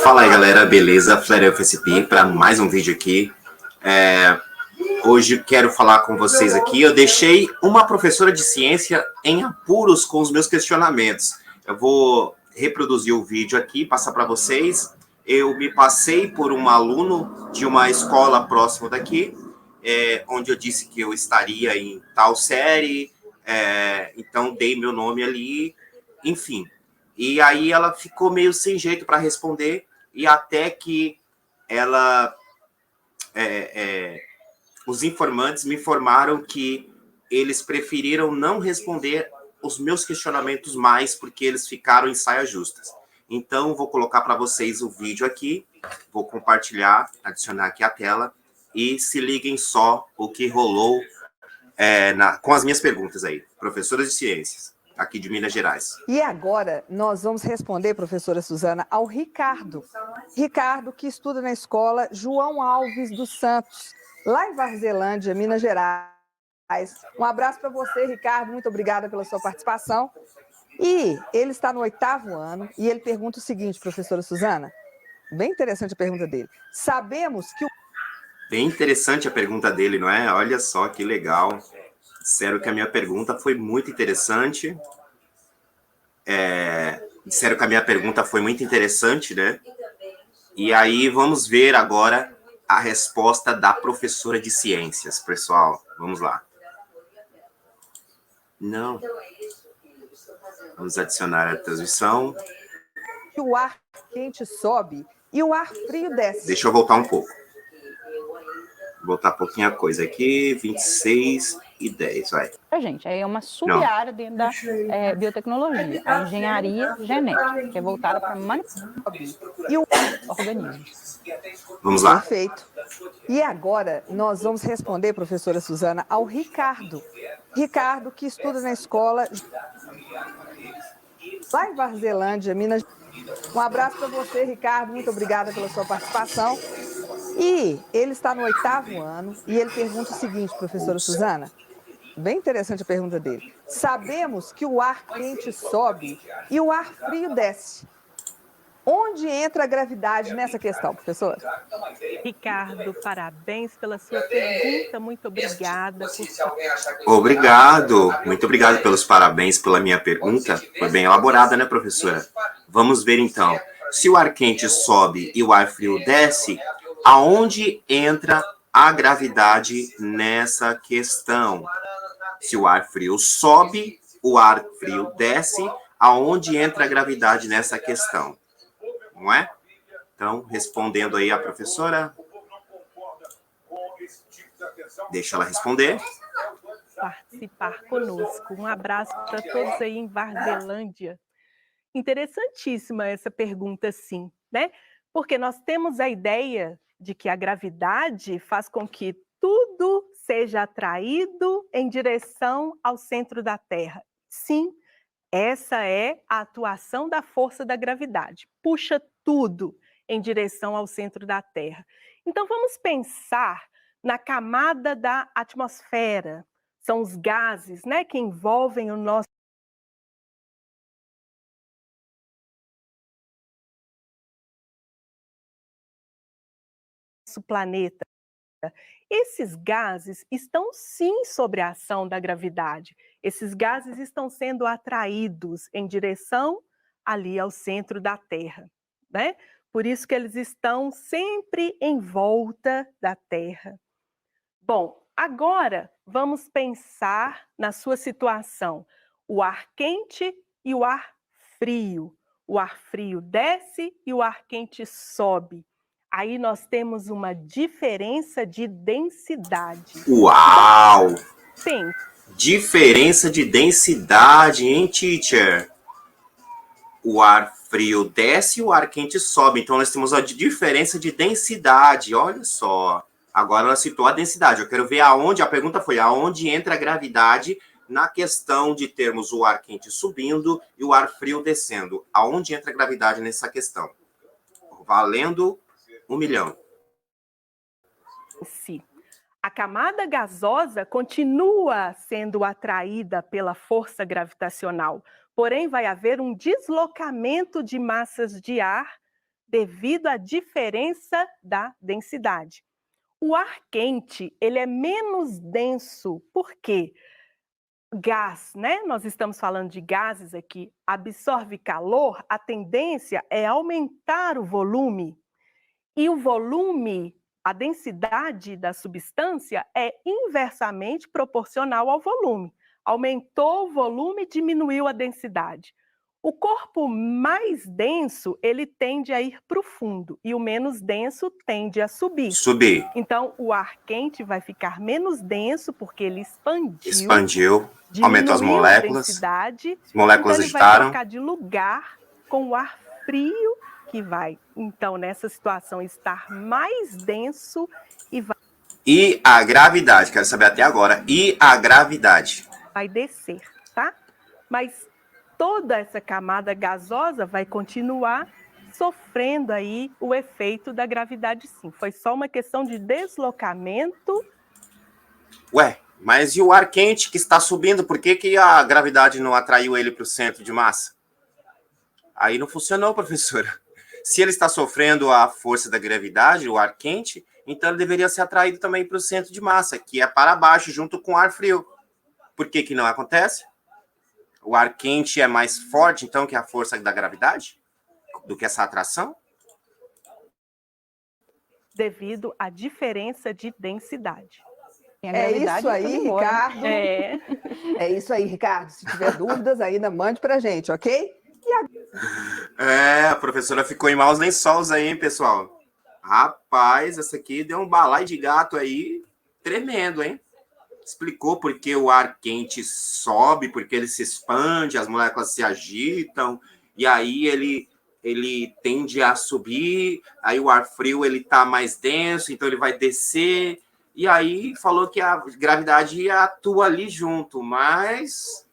Fala aí galera, beleza? Flare FSP para mais um vídeo aqui. Hoje quero falar com vocês aqui. Eu deixei uma professora de ciência em apuros com os meus questionamentos. Eu vou reproduzir o vídeo aqui, passar para vocês. Eu me passei por um aluno de uma escola próximo daqui, onde eu disse que eu estaria em tal série, então dei meu nome ali, enfim. E aí ela ficou meio sem jeito para responder, e até que ela... os informantes me informaram que eles preferiram não responder os meus questionamentos mais, porque eles ficaram em saias justas. Então, vou colocar para vocês o vídeo aqui, vou compartilhar, adicionar aqui a tela, e se liguem só o que rolou com as minhas perguntas aí, professoras de ciências, aqui de Minas Gerais. E agora nós vamos responder, professora Suzana, ao Ricardo. Ricardo, que estuda na escola João Alves dos Santos, lá em Varzelândia, Minas Gerais. Um abraço para você, Ricardo, muito obrigada pela sua participação. E ele está no 8º ano e ele pergunta o seguinte, professora Suzana, bem interessante a pergunta dele. Sabemos que o... Bem interessante a pergunta dele, não é? Olha só que legal. Disseram que a minha pergunta foi muito interessante. Disseram que a minha pergunta foi muito interessante, né? E aí vamos ver agora a resposta da professora de ciências, pessoal. Vamos lá. Não. Vamos adicionar a transmissão. O ar quente sobe e o ar frio desce. Deixa eu voltar um pouco. Vou botar pouquinho a coisa aqui. 26 e 10, vai. Gente, é uma sub-área dentro da biotecnologia, a engenharia genética, que é voltada para manipular e o organismo. Vamos lá. Perfeito. E agora nós vamos responder, professora Suzana, ao Ricardo. Ricardo, que estuda na escola lá em Varzelândia, Minas Gerais. Um abraço para você, Ricardo, muito obrigada pela sua participação. E ele está no 8º ano e ele pergunta o seguinte, professora Suzana, bem interessante a pergunta dele. Sabemos que o ar quente sobe e o ar frio desce. Onde entra a gravidade nessa questão, professora? Ricardo, parabéns pela sua pergunta, muito obrigada. Obrigado, muito obrigado pelos parabéns pela minha pergunta. Foi bem elaborada, né, professora? Vamos ver então. Se o ar quente sobe e o ar frio desce, aonde entra a gravidade nessa questão? Se o ar frio sobe, o ar frio desce, aonde entra a gravidade nessa questão? Não é? Então, respondendo aí a professora. Deixa ela responder. Participar conosco. Um abraço para todos aí em Varzelândia. Interessantíssima essa pergunta, sim, né? Porque nós temos a ideia de que a gravidade faz com que tudo seja atraído em direção ao centro da Terra. Sim, essa é a atuação da força da gravidade. Puxa tudo em direção ao centro da Terra. Então vamos pensar na camada da atmosfera. São os gases, né, que envolvem o nosso planeta. Esses gases estão sim sob a ação da gravidade. Esses gases estão sendo atraídos em direção ali ao centro da Terra, né? Por isso que eles estão sempre em volta da Terra. Bom, agora vamos pensar na sua situação. O ar quente e o ar frio. O ar frio desce e o ar quente sobe. Aí nós temos uma diferença de densidade. Uau! Sim. Diferença de densidade, hein, teacher? O ar frio desce e o ar quente sobe. Então, nós temos a diferença de densidade. Olha só. Agora ela citou a densidade. Eu quero ver aonde, a pergunta foi, aonde entra a gravidade na questão de termos o ar quente subindo e o ar frio descendo. Aonde entra a gravidade nessa questão? Valendo 1 milhão. Sim. A camada gasosa continua sendo atraída pela força gravitacional, porém vai haver um deslocamento de massas de ar devido à diferença da densidade. O ar quente, ele é menos denso, por quê? Gás, né? Nós estamos falando de gases aqui, absorve calor, a tendência é aumentar o volume. E o volume, a densidade da substância é inversamente proporcional ao volume. Aumentou o volume, diminuiu a densidade. O corpo mais denso, ele tende a ir para o fundo, e o menos denso tende a subir. Subir. Então, o ar quente vai ficar menos denso, porque ele Expandiu, aumentou as moléculas, a densidade, as moléculas então ele agitaram. vai trocar de lugar com o ar frio, que vai, então, nessa situação, estar mais denso e vai... E a gravidade, quero saber até agora, e a gravidade? Vai descer, tá? Mas toda essa camada gasosa vai continuar sofrendo aí o efeito da gravidade, sim. Foi só uma questão de deslocamento. Ué, mas e o ar quente que está subindo, por que a gravidade não atraiu ele para o centro de massa? Aí não funcionou, professora. Se ele está sofrendo a força da gravidade, o ar quente, então ele deveria ser atraído também para o centro de massa, que é para baixo, junto com o ar frio. Por que não acontece? O ar quente é mais forte, então, que a força da gravidade? Do que essa atração? Devido à diferença de densidade. É isso aí, Ricardo. É isso aí, Ricardo. Se tiver dúvidas, ainda mande para a gente, ok? A professora ficou em maus lençóis aí, hein, pessoal? Rapaz, essa aqui deu um balai de gato aí tremendo, hein? Explicou por que o ar quente sobe, porque ele se expande, as moléculas se agitam, e aí ele tende a subir, aí o ar frio ele tá mais denso, então ele vai descer, e aí falou que a gravidade atua ali junto, mas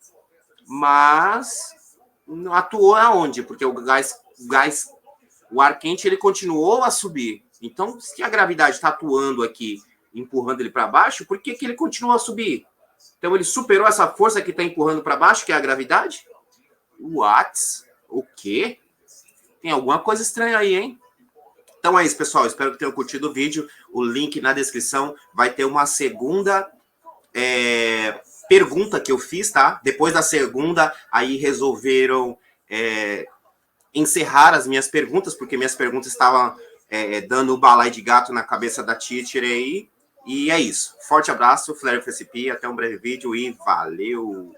não atuou aonde? Porque o ar quente ele continuou a subir. Então, se a gravidade está atuando aqui, empurrando ele para baixo, por que ele continua a subir? Então, ele superou essa força que está empurrando para baixo, que é a gravidade? What? O quê? Tem alguma coisa estranha aí, hein? Então é isso, pessoal. Espero que tenham curtido o vídeo. O link na descrição vai ter uma segunda pergunta que eu fiz, tá? Depois da segunda, aí resolveram encerrar as minhas perguntas, porque minhas perguntas estavam dando o balai de gato na cabeça da teacher aí. E é isso. Forte abraço, Flare FSP, até um breve vídeo e valeu!